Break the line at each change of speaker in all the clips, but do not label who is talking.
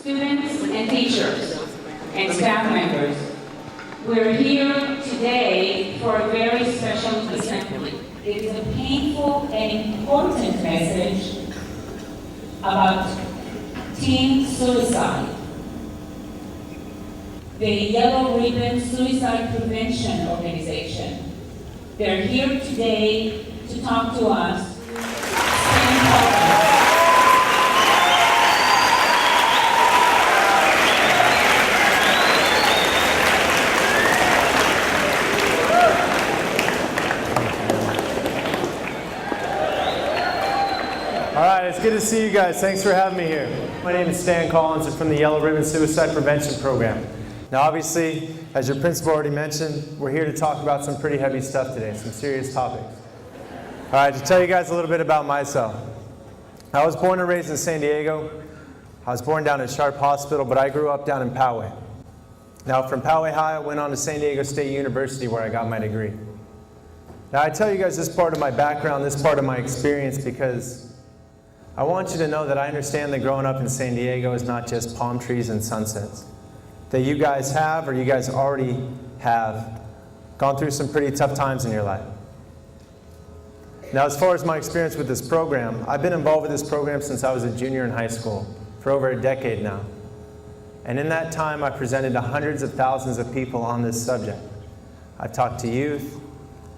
students and teachers and staff members, we're here today for a very special assembly. It is a painful and important message about teen suicide. The Yellow Ribbon Suicide Prevention Organization. They're here today to talk to us.
All right, it's good to see you guys. Thanks for having me here. My name is Stan Collins. I'm from the Yellow Ribbon Suicide Prevention Program. Now, obviously, as your principal already mentioned, we're here to talk about some pretty heavy stuff today, some serious topics. All right, to tell you guys a little bit about myself. I was born and raised in San Diego. I was born down at Sharp Hospital, but I grew up down in Poway. Now, from Poway High, I went on to San Diego State University where I got my degree. Now, I tell you guys this part of my background, this part of my experience, because I want you to know that I understand that growing up in San Diego is not just palm trees and sunsets. That you guys have, or you guys already have, gone through some pretty tough times in your life. Now, as far as my experience with this program, I've been involved with this program since I was a junior in high school, for over a decade now. And in that time, I presented to hundreds of thousands of people on this subject. I've talked to youth,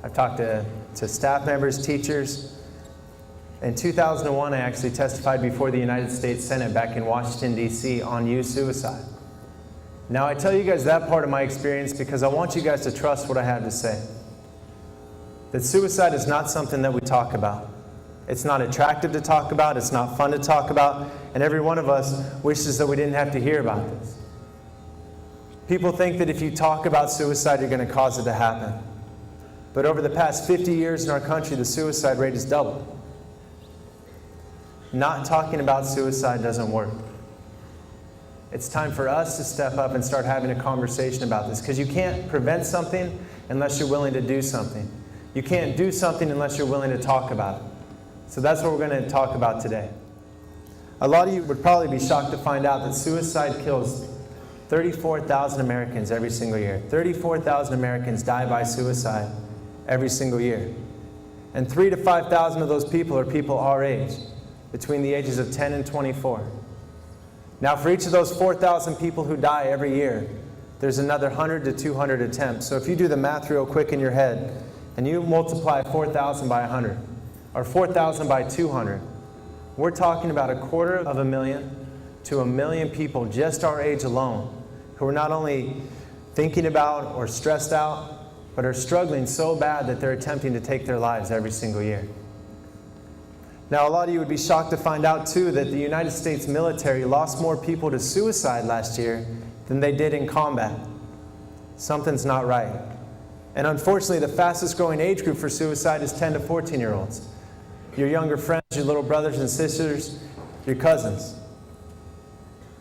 I've talked to staff members, teachers. In 2001, I actually testified before the United States Senate back in Washington, D.C. on youth suicide. Now, I tell you guys that part of my experience because I want you guys to trust what I have to say. That suicide is not something that we talk about. It's not attractive to talk about, it's not fun to talk about, and every one of us wishes that we didn't have to hear about this. People think that if you talk about suicide, you're going to cause it to happen. But over the past 50 years in our country, the suicide rate has doubled. Not talking about suicide doesn't work. It's time for us to step up and start having a conversation about this, because you can't prevent something unless you're willing to do something. You can't do something unless you're willing to talk about it. So that's what we're going to talk about today. A lot of you would probably be shocked to find out that suicide kills 34,000 Americans every single year. 34,000 Americans die by suicide every single year. And 3,000 to 5,000 of those people are people our age, between the ages of 10 and 24. Now, for each of those 4,000 people who die every year, there's another 100 to 200 attempts. So if you do the math real quick in your head, and you multiply 4,000 by 100, or 4,000 by 200, we're talking about 250,000 to 1 million people just our age alone, who are not only thinking about or stressed out, but are struggling so bad that they're attempting to take their lives every single year. Now, a lot of you would be shocked to find out, too, that the United States military lost more people to suicide last year than they did in combat. Something's not right. And unfortunately, the fastest growing age group for suicide is 10 to 14-year-olds. Your younger friends, your little brothers and sisters, your cousins.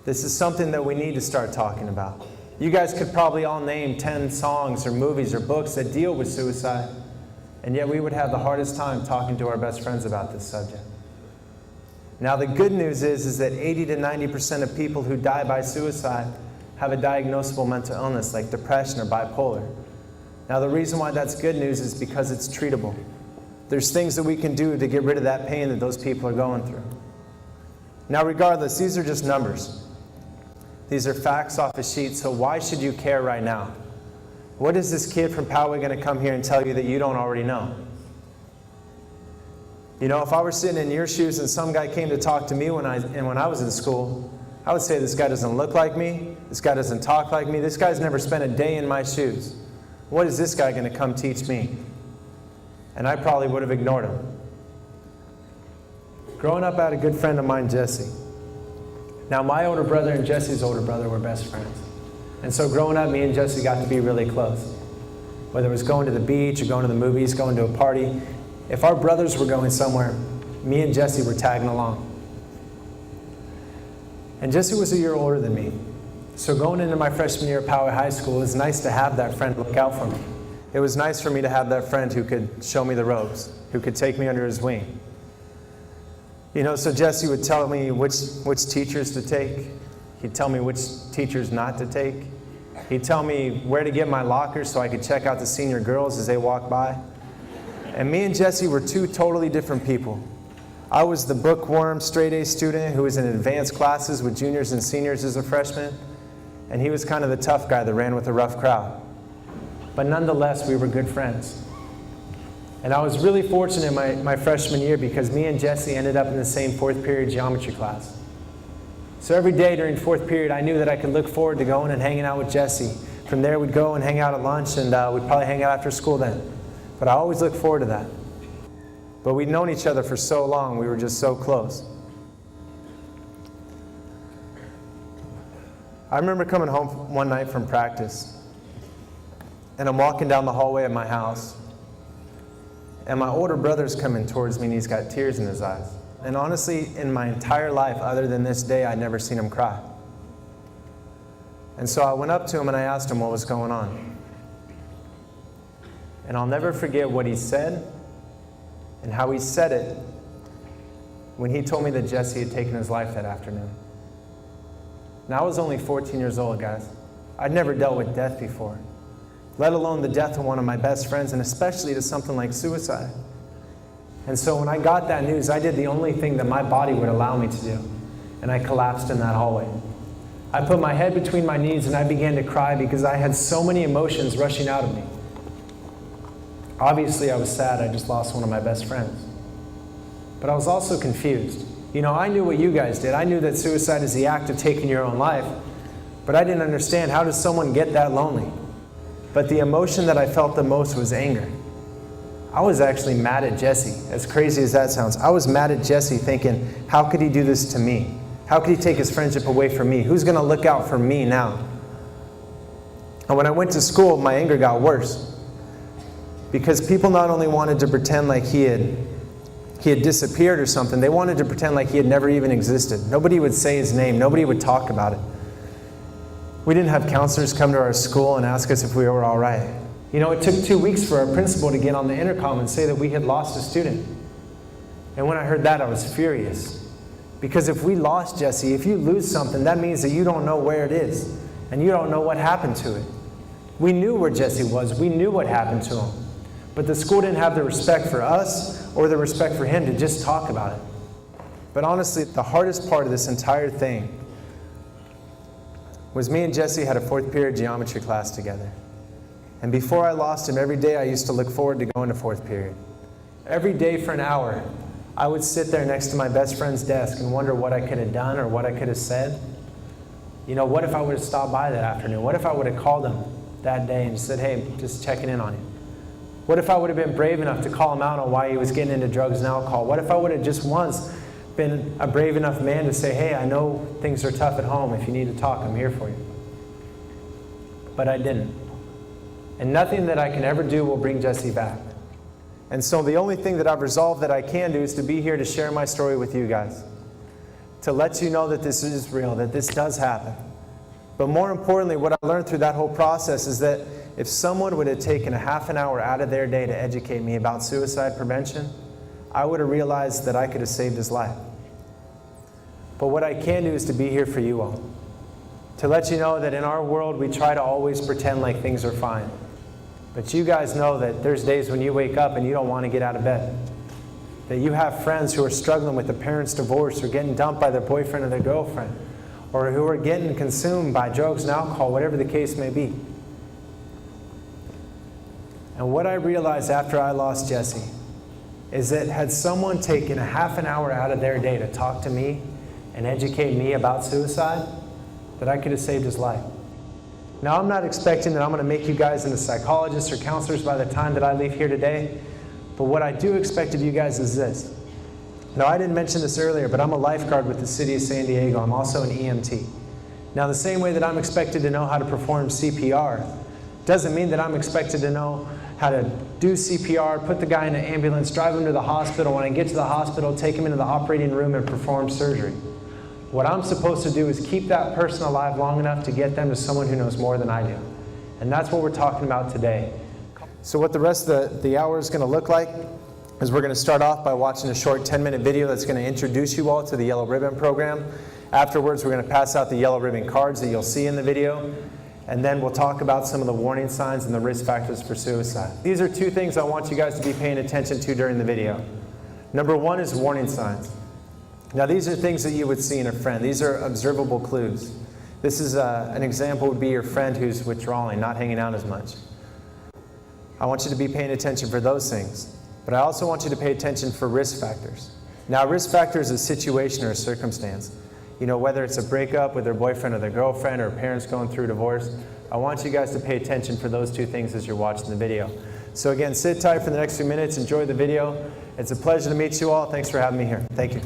This is something that we need to start talking about. You guys could probably all name 10 songs or movies or books that deal with suicide, and yet we would have the hardest time talking to our best friends about this subject. Now, the good news is that 80 to 90% of people who die by suicide have a diagnosable mental illness like depression or bipolar. Now, the reason why that's good news is because it's treatable. There's things that we can do to get rid of that pain that those people are going through. Now, regardless, these are just numbers. These are facts off a sheet, so why should you care right now? What is this kid from Poway going to come here and tell you that you don't already know? You know, if I were sitting in your shoes and some guy came to talk to me when I was in school, I would say this guy doesn't look like me, this guy doesn't talk like me, this guy's never spent a day in my shoes. What is this guy going to come teach me? And I probably would have ignored him. Growing up, I had a good friend of mine, Jesse. Now, my older brother and Jesse's older brother were best friends. And so growing up, me and Jesse got to be really close. Whether it was going to the beach or going to the movies, going to a party, if our brothers were going somewhere, me and Jesse were tagging along. And Jesse was a year older than me. So going into my freshman year at Poway High School, it was nice to have that friend look out for me. It was nice for me to have that friend who could show me the ropes, who could take me under his wing. You know, so Jesse would tell me which teachers to take. He'd tell me which teachers not to take. He'd tell me where to get my locker so I could check out the senior girls as they walked by. And me and Jesse were two totally different people. I was the bookworm, straight-A student who was in advanced classes with juniors and seniors as a freshman, and he was kind of the tough guy that ran with the rough crowd. But nonetheless, we were good friends. And I was really fortunate my freshman year because me and Jesse ended up in the same fourth period geometry class. So every day during fourth period, I knew that I could look forward to going and hanging out with Jesse. From there, we'd go and hang out at lunch, and we'd probably hang out after school then. But I always looked forward to that. But we'd known each other for so long, we were just so close. I remember coming home one night from practice, and I'm walking down the hallway of my house, and my older brother's coming towards me, and he's got tears in his eyes. And honestly, in my entire life, other than this day, I'd never seen him cry. And so I went up to him and I asked him what was going on. And I'll never forget what he said and how he said it when he told me that Jesse had taken his life that afternoon. Now, I was only 14 years old, guys. I'd never dealt with death before, let alone the death of one of my best friends, and especially to something like suicide. And so when I got that news, I did the only thing that my body would allow me to do, and I collapsed in that hallway. I put my head between my knees and I began to cry because I had so many emotions rushing out of me. Obviously, I was sad. I just lost one of my best friends. But I was also confused. You know, I knew what you guys did. I knew that suicide is the act of taking your own life, but I didn't understand, how does someone get that lonely? But the emotion that I felt the most was anger. I was actually mad at Jesse, as crazy as that sounds. I was mad at Jesse thinking, how could he do this to me? How could he take his friendship away from me? Who's going to look out for me now? And when I went to school, my anger got worse. Because people not only wanted to pretend like he had disappeared or something, they wanted to pretend like he had never even existed. Nobody would say his name. Nobody would talk about it. We didn't have counselors come to our school and ask us if we were all right. You know, it took 2 weeks for our principal to get on the intercom and say that we had lost a student. And when I heard that, I was furious. Because if we lost Jesse, if you lose something, that means that you don't know where it is. And you don't know what happened to it. We knew where Jesse was. We knew what happened to him. But the school didn't have the respect for us or the respect for him to just talk about it. But honestly, the hardest part of this entire thing was me and Jesse had a fourth period geometry class together. And before I lost him, every day I used to look forward to going to fourth period. Every day for an hour, I would sit there next to my best friend's desk and wonder what I could have done or what I could have said. You know, what if I would have stopped by that afternoon? What if I would have called him that day and said, hey, just checking in on you? What if I would have been brave enough to call him out on why he was getting into drugs and alcohol? What if I would have just once been a brave enough man to say, hey, I know things are tough at home. If you need to talk, I'm here for you. But I didn't. And nothing that I can ever do will bring Jesse back. And so the only thing that I've resolved that I can do is to be here to share my story with you guys. To let you know that this is real, that this does happen. But more importantly, what I learned through that whole process is that if someone would have taken a half an hour out of their day to educate me about suicide prevention, I would have realized that I could have saved his life. But what I can do is to be here for you all. To let you know that in our world, we try to always pretend like things are fine. But you guys know that there's days when you wake up and you don't want to get out of bed. That you have friends who are struggling with a parent's divorce or getting dumped by their boyfriend or their girlfriend, or who are getting consumed by drugs and alcohol, whatever the case may be. And what I realized after I lost Jesse is that had someone taken a half an hour out of their day to talk to me and educate me about suicide, that I could have saved his life. Now, I'm not expecting that I'm going to make you guys into psychologists or counselors by the time that I leave here today, but what I do expect of you guys is this. Now, I didn't mention this earlier, but I'm a lifeguard with the city of San Diego. I'm also an EMT. Now, the same way that I'm expected to know how to perform CPR doesn't mean that I'm expected to know how to do CPR, put the guy in an ambulance, drive him to the hospital. When I get to the hospital, take him into the operating room and perform surgery. What I'm supposed to do is keep that person alive long enough to get them to someone who knows more than I do. And that's what we're talking about today. So what the rest of the hour is going to look like is we're going to start off by watching a short 10-minute video that's going to introduce you all to the Yellow Ribbon program. Afterwards, we're going to pass out the yellow ribbon cards that you'll see in the video. And then we'll talk about some of the warning signs and the risk factors for suicide. These are two things I want you guys to be paying attention to during the video. Number one is warning signs. Now these are things that you would see in a friend. These are observable clues. This is an example would be your friend who's withdrawing, not hanging out as much. I want you to be paying attention for those things. But I also want you to pay attention for risk factors. Now risk factor is a situation or a circumstance. You know, whether it's a breakup with their boyfriend or their girlfriend or parents going through divorce, I want you guys to pay attention for those two things as you're watching the video. So again, sit tight for the next few minutes, enjoy the video. It's a pleasure to meet you all. Thanks for having me here. Thank you.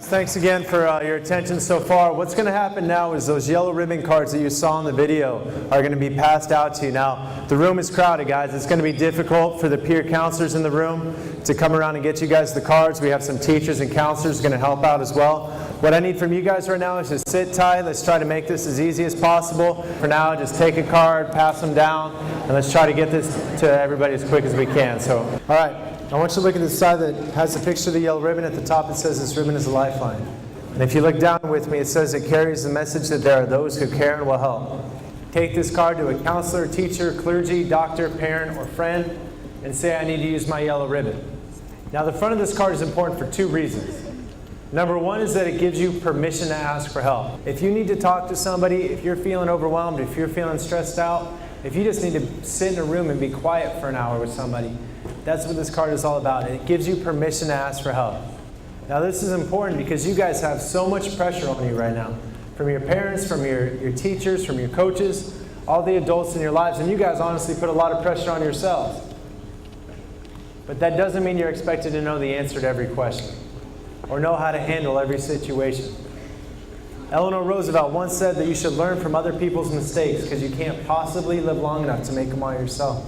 Thanks again for your attention so far. What's going to happen now is those yellow ribbon cards that you saw in the video are going to be passed out to you. Now, the room is crowded, guys. It's going to be difficult for the peer counselors in the room to come around and get you guys the cards. We have some teachers and counselors going to help out as well. What I need from you guys right now is just sit tight. Let's try to make this as easy as possible. For now, just take a card, pass them down, and let's try to get this to everybody as quick as we can. So, all right. I want you to look at the side that has the picture of the yellow ribbon. At the top it says this ribbon is a lifeline. And if you look down with me, it says it carries the message that there are those who care and will help. Take this card to a counselor, teacher, clergy, doctor, parent, or friend, and say, I need to use my yellow ribbon. Now the front of this card is important for two reasons. Number one is that it gives you permission to ask for help. If you need to talk to somebody, if you're feeling overwhelmed, if you're feeling stressed out, if you just need to sit in a room and be quiet for an hour with somebody, that's what this card is all about. It gives you permission to ask for help. Now this is important because you guys have so much pressure on you right now. From your parents, from your teachers, from your coaches, all the adults in your lives, and you guys honestly put a lot of pressure on yourselves. But that doesn't mean you're expected to know the answer to every question or know how to handle every situation. Eleanor Roosevelt once said that you should learn from other people's mistakes because you can't possibly live long enough to make them all yourself.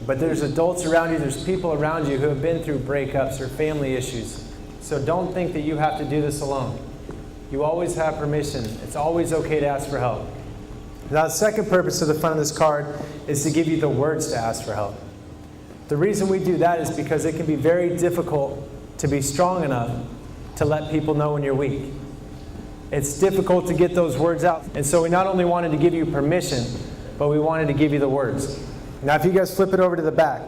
But there's adults around you, there's people around you who have been through breakups or family issues. So don't think that you have to do this alone. You always have permission. It's always okay to ask for help. Now the second purpose of the front of this card is to give you the words to ask for help. The reason we do that is because it can be very difficult to be strong enough to let people know when you're weak. It's difficult to get those words out. And so we not only wanted to give you permission, but we wanted to give you the words. Now if you guys flip it over to the back,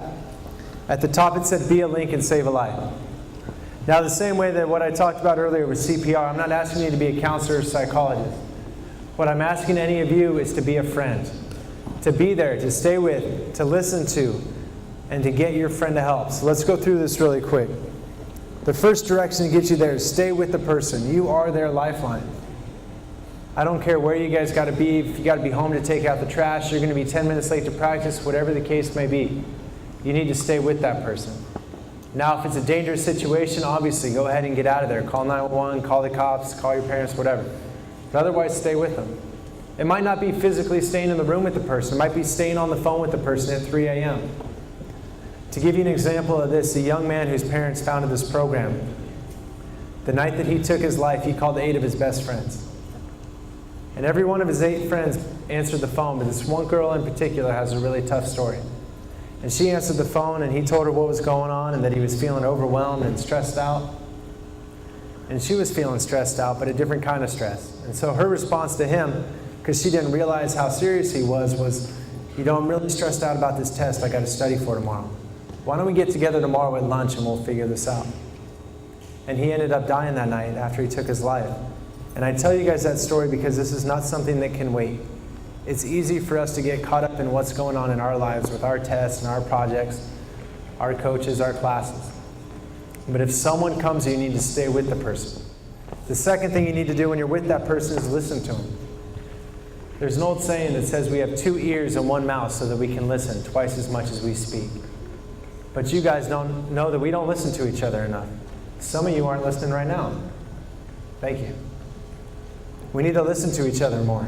at the top it said, be a link and save a life. Now the same way that what I talked about earlier with CPR, I'm not asking you to be a counselor or psychologist. What I'm asking any of you is to be a friend. To be there, to stay with, to listen to, and to get your friend to help. So let's go through this really quick. The first direction to get you there is stay with the person. You are their lifeline. I don't care where you guys got to be. If you got to be home to take out the trash, you're going to be 10 minutes late to practice, whatever the case may be. You need to stay with that person. Now, if it's a dangerous situation, obviously, go ahead and get out of there. Call 911, call the cops, call your parents, whatever. But otherwise, stay with them. It might not be physically staying in the room with the person. It might be staying on the phone with the person at 3 a.m. To give you an example of this, a young man whose parents founded this program, the night that he took his life, he called 8 of his best friends. And every one of his 8 friends answered the phone, but this one girl in particular has a really tough story. And she answered the phone, and he told her what was going on and that he was feeling overwhelmed and stressed out. And she was feeling stressed out, but a different kind of stress. And so her response to him, because she didn't realize how serious he was, you know, I'm really stressed out about this test I got to study for tomorrow. Why don't we get together tomorrow at lunch and we'll figure this out? And he ended up dying that night after he took his life. And I tell you guys that story because this is not something that can wait. It's easy for us to get caught up in what's going on in our lives with our tests and our projects, our coaches, our classes. But if someone comes, you need to stay with the person. The second thing you need to do when you're with that person is listen to them. There's an old saying that says we have 2 ears and 1 mouth so that we can listen twice as much as we speak. But you guys don't know that we don't listen to each other enough. Some of you aren't listening right now. Thank you. We need to listen to each other more.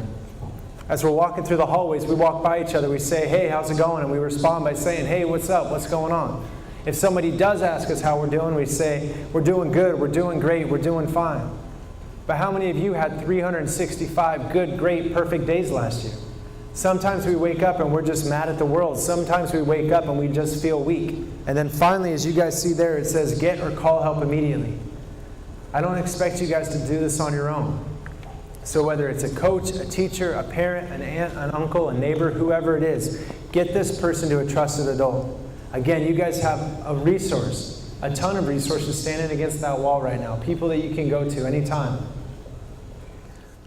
As we're walking through the hallways, we walk by each other, we say, hey, how's it going? And we respond by saying, hey, what's up? What's going on? If somebody does ask us how we're doing, we say, we're doing good, we're doing great, we're doing fine. But how many of you had 365 good, great, perfect days last year? Sometimes we wake up and we're just mad at the world. Sometimes we wake up and we just feel weak. And then finally, as you guys see there, it says get or call help immediately. I don't expect you guys to do this on your own. So whether it's a coach, a teacher, a parent, an aunt, an uncle, a neighbor, whoever it is, get this person to a trusted adult. Again, you guys have a resource, a ton of resources standing against that wall right now, people that you can go to anytime.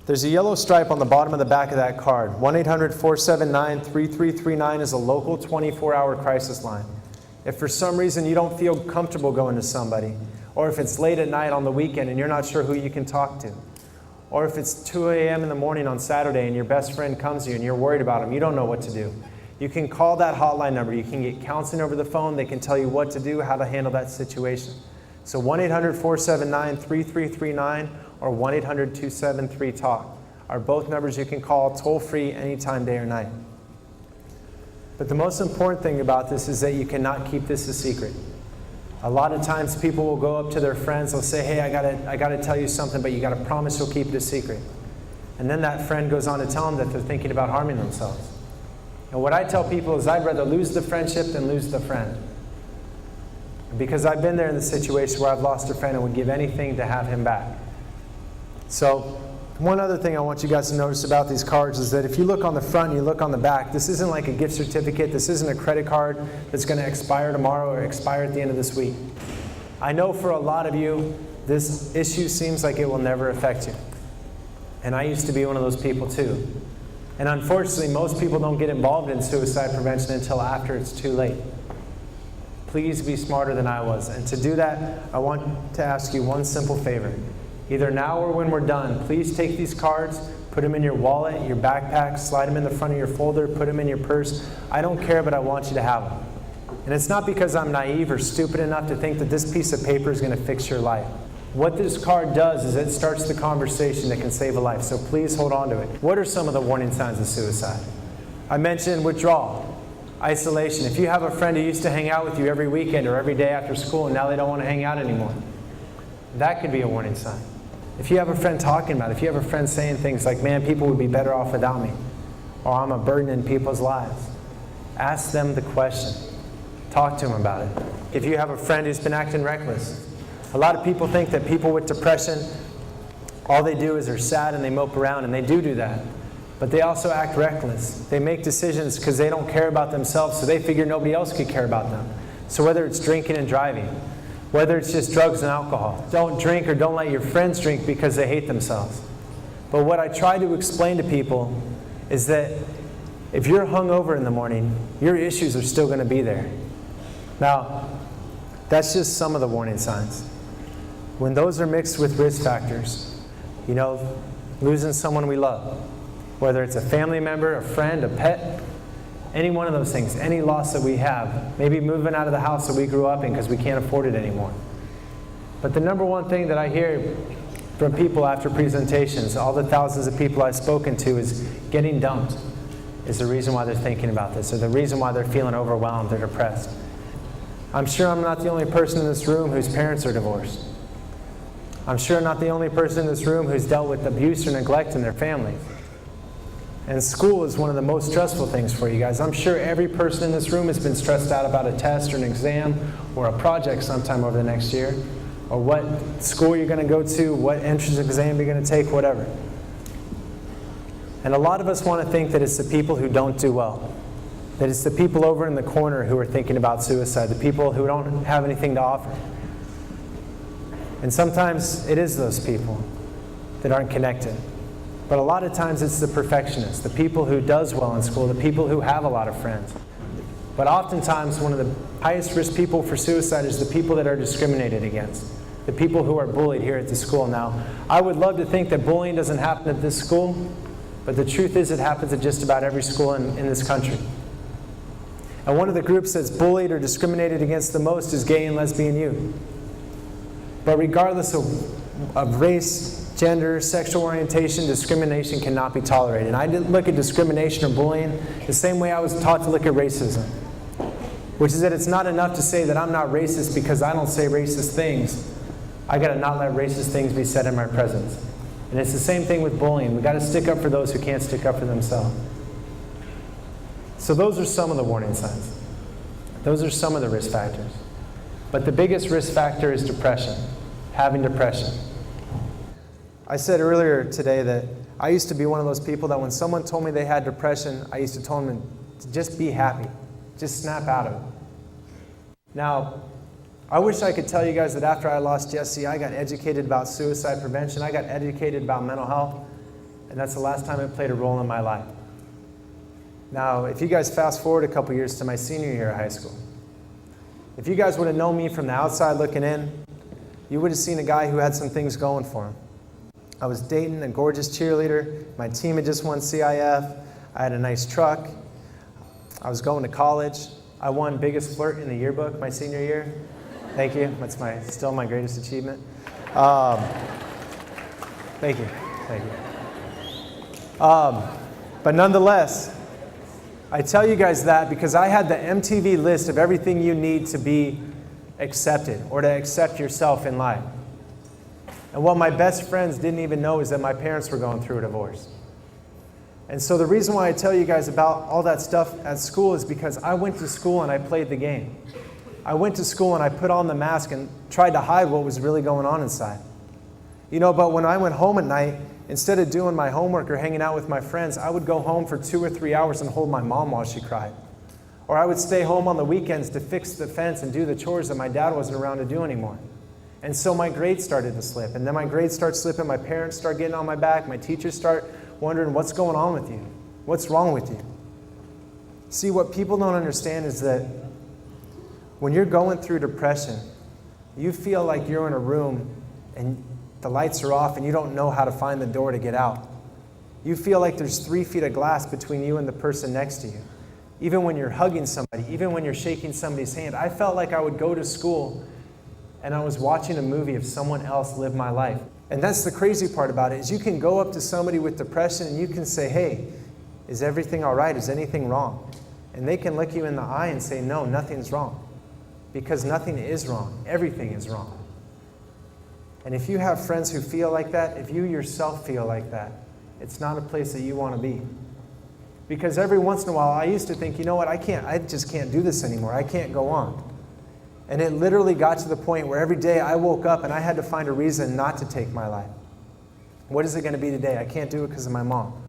There's a yellow stripe on the bottom of the back of that card. 1-800-479-3339 is a local 24-hour crisis line. If for some reason you don't feel comfortable going to somebody, or if it's late at night on the weekend and you're not sure who you can talk to, or if it's 2 a.m. in the morning on Saturday and your best friend comes to you and you're worried about him, you don't know what to do, you can call that hotline number. You can get counseling over the phone. They can tell you what to do, how to handle that situation. So 1-800-479-3339 or 1-800-273-TALK are both numbers you can call toll-free anytime, day or night. But the most important thing about this is that you cannot keep this a secret. A lot of times people will go up to their friends, they'll say, hey, I gotta tell you something, but you gotta promise you'll keep it a secret. And then that friend goes on to tell them that they're thinking about harming themselves. And what I tell people is I'd rather lose the friendship than lose the friend. Because I've been there in the situation where I've lost a friend and would give anything to have him back. So one other thing I want you guys to notice about these cards is that if you look on the front and you look on the back, this isn't like a gift certificate. This isn't a credit card that's going to expire tomorrow or expire at the end of this week. I know for a lot of you, this issue seems like it will never affect you. And I used to be one of those people too. And unfortunately, most people don't get involved in suicide prevention until after it's too late. Please be smarter than I was. And to do that, I want to ask you one simple favor. Either now or when we're done, please take these cards, put them in your wallet, your backpack, slide them in the front of your folder, put them in your purse. I don't care, but I want you to have them. And it's not because I'm naive or stupid enough to think that this piece of paper is going to fix your life. What this card does is it starts the conversation that can save a life, so please hold on to it. What are some of the warning signs of suicide? I mentioned withdrawal, isolation. If you have a friend who used to hang out with you every weekend or every day after school and now they don't want to hang out anymore, that could be a warning sign. If you have a friend talking about it, if you have a friend saying things like, man, people would be better off without me, or I'm a burden in people's lives, ask them the question. Talk to them about it. If you have a friend who's been acting reckless, a lot of people think that people with depression, all they do is they're sad and they mope around, and they do that. But they also act reckless. They make decisions because they don't care about themselves, so they figure nobody else could care about them. So whether it's drinking and driving, whether it's just drugs and alcohol, don't drink or don't let your friends drink because they hate themselves. But what I try to explain to people is that if you're hungover in the morning, your issues are still going to be there. Now, that's just some of the warning signs. When those are mixed with risk factors, losing someone we love, whether it's a family member, a friend, a pet, any one of those things, any loss that we have, maybe moving out of the house that we grew up in because we can't afford it anymore. But the number one thing that I hear from people after presentations, all the thousands of people I've spoken to, is getting dumped is the reason why they're thinking about this, or the reason why they're feeling overwhelmed or depressed. I'm sure I'm not the only person in this room whose parents are divorced. I'm sure I'm not the only person in this room who's dealt with abuse or neglect in their families. And school is one of the most stressful things for you guys. I'm sure every person in this room has been stressed out about a test or an exam or a project sometime over the next year, or what school you're going to go to, what entrance exam you're going to take, whatever. And a lot of us want to think that it's the people who don't do well, that it's the people over in the corner who are thinking about suicide, the people who don't have anything to offer. And sometimes it is those people that aren't connected. But a lot of times it's the perfectionists, the people who does well in school, the people who have a lot of friends. But oftentimes one of the highest risk people for suicide is the people that are discriminated against, the people who are bullied here at the school. Now, I would love to think that bullying doesn't happen at this school, but the truth is it happens at just about every school in this country. And one of the groups that's bullied or discriminated against the most is gay and lesbian youth. But regardless of race, gender, sexual orientation, discrimination cannot be tolerated. And I didn't look at discrimination or bullying the same way I was taught to look at racism, which is that it's not enough to say that I'm not racist because I don't say racist things. I got to not let racist things be said in my presence. And it's the same thing with bullying. We got to stick up for those who can't stick up for themselves. So those are some of the warning signs. Those are some of the risk factors. But the biggest risk factor is depression, having depression. I said earlier today that I used to be one of those people that when someone told me they had depression, I used to tell them to just be happy, just snap out of it. Now, I wish I could tell you guys that after I lost Jesse, I got educated about suicide prevention, I got educated about mental health, and that's the last time it played a role in my life. Now, if you guys fast forward a couple years to my senior year of high school, if you guys would have known me from the outside looking in, you would have seen a guy who had some things going for him. I was dating a gorgeous cheerleader. My team had just won CIF. I had a nice truck. I was going to college. I won biggest flirt in the yearbook my senior year. Thank you. That's still my greatest achievement. Thank you. Thank you. But nonetheless, I tell you guys that because I had the MTV list of everything you need to be accepted or to accept yourself in life. And what my best friends didn't even know is that my parents were going through a divorce. And so the reason why I tell you guys about all that stuff at school is because I went to school and I played the game. I went to school and I put on the mask and tried to hide what was really going on inside. You know, but when I went home at night, instead of doing my homework or hanging out with my friends, I would go home for 2 or 3 hours and hold my mom while she cried. Or I would stay home on the weekends to fix the fence and do the chores that my dad wasn't around to do anymore. And so my grades started to slip. And then my grades start slipping, my parents start getting on my back, my teachers start wondering, what's going on with you? What's wrong with you? See, what people don't understand is that when you're going through depression, you feel like you're in a room and the lights are off and you don't know how to find the door to get out. You feel like there's 3 feet of glass between you and the person next to you. Even when you're hugging somebody, even when you're shaking somebody's hand, I felt like I would go to school and I was watching a movie of someone else live my life. And that's the crazy part about it, is you can go up to somebody with depression and you can say, hey, is everything all right? Is anything wrong? And they can look you in the eye and say, no, nothing's wrong. Because nothing is wrong. Everything is wrong. And if you have friends who feel like that, if you yourself feel like that, it's not a place that you want to be. Because every once in a while, I used to think, you know what, I just can't do this anymore. I can't go on. And it literally got to the point where every day I woke up and I had to find a reason not to take my life. What is it going to be today? I can't do it because of my mom.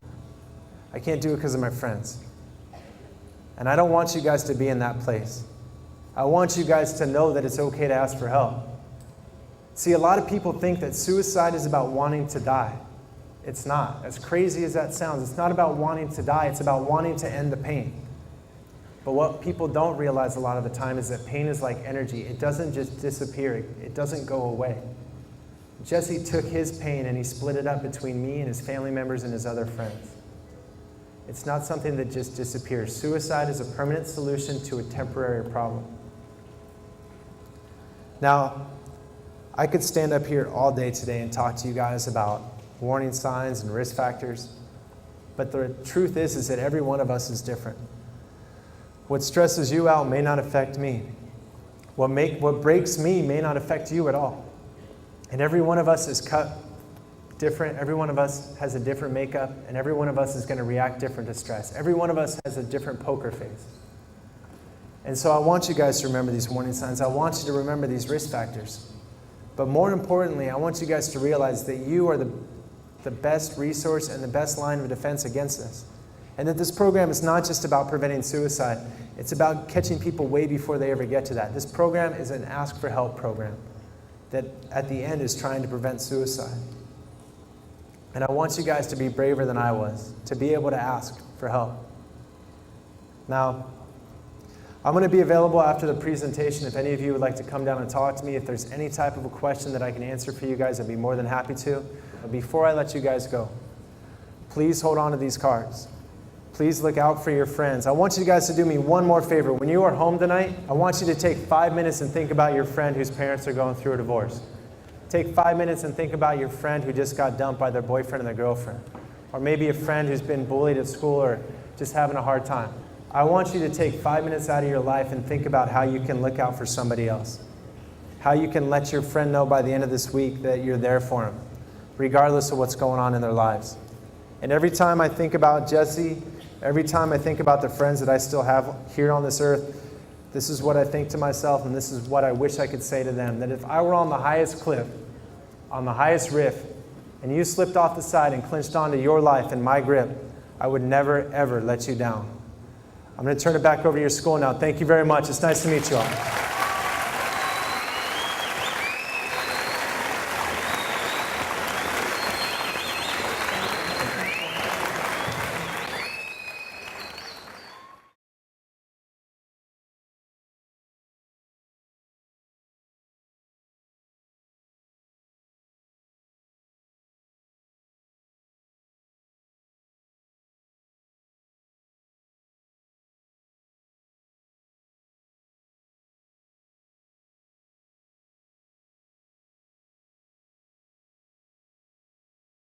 I can't do it because of my friends. And I don't want you guys to be in that place. I want you guys to know that it's okay to ask for help. See, a lot of people think that suicide is about wanting to die. It's not. As crazy as that sounds, it's not about wanting to die. It's about wanting to end the pain. But what people don't realize a lot of the time is that pain is like energy. It doesn't just disappear. It doesn't go away. Jesse took his pain and he split it up between me and his family members and his other friends. It's not something that just disappears. Suicide is a permanent solution to a temporary problem. Now, I could stand up here all day today and talk to you guys about warning signs and risk factors, but the truth is that every one of us is different. What stresses you out may not affect me. What breaks me may not affect you at all. And every one of us is cut different. Every one of us has a different makeup, and every one of us is going to react different to stress. Every one of us has a different poker face. And so I want you guys to remember these warning signs. I want you to remember these risk factors. But more importantly, I want you guys to realize that you are the best resource and the best line of defense against this. And that this program is not just about preventing suicide. It's about catching people way before they ever get to that. This program is an ask for help program that at the end is trying to prevent suicide. And I want you guys to be braver than I was, to be able to ask for help. Now, I'm going to be available after the presentation if any of you would like to come down and talk to me. If there's any type of a question that I can answer for you guys, I'd be more than happy to. But before I let you guys go, please hold on to these cards. Please look out for your friends. I want you guys to do me one more favor. When you are home tonight, I want you to take 5 minutes and think about your friend whose parents are going through a divorce. Take 5 minutes and think about your friend who just got dumped by their boyfriend or their girlfriend. Or maybe a friend who's been bullied at school or just having a hard time. I want you to take 5 minutes out of your life and think about how you can look out for somebody else. How you can let your friend know by the end of this week that you're there for them, regardless of what's going on in their lives. And every time I think about Jesse, every time I think about the friends that I still have here on this earth, This is what I think to myself, and this is what I wish I could say to them. That if I were on the highest cliff, on the highest rift, and you slipped off the side and clinched onto your life in my grip, I would never, ever let you down. I'm going to turn it back over to your school now. Thank you very much. It's nice to meet you all.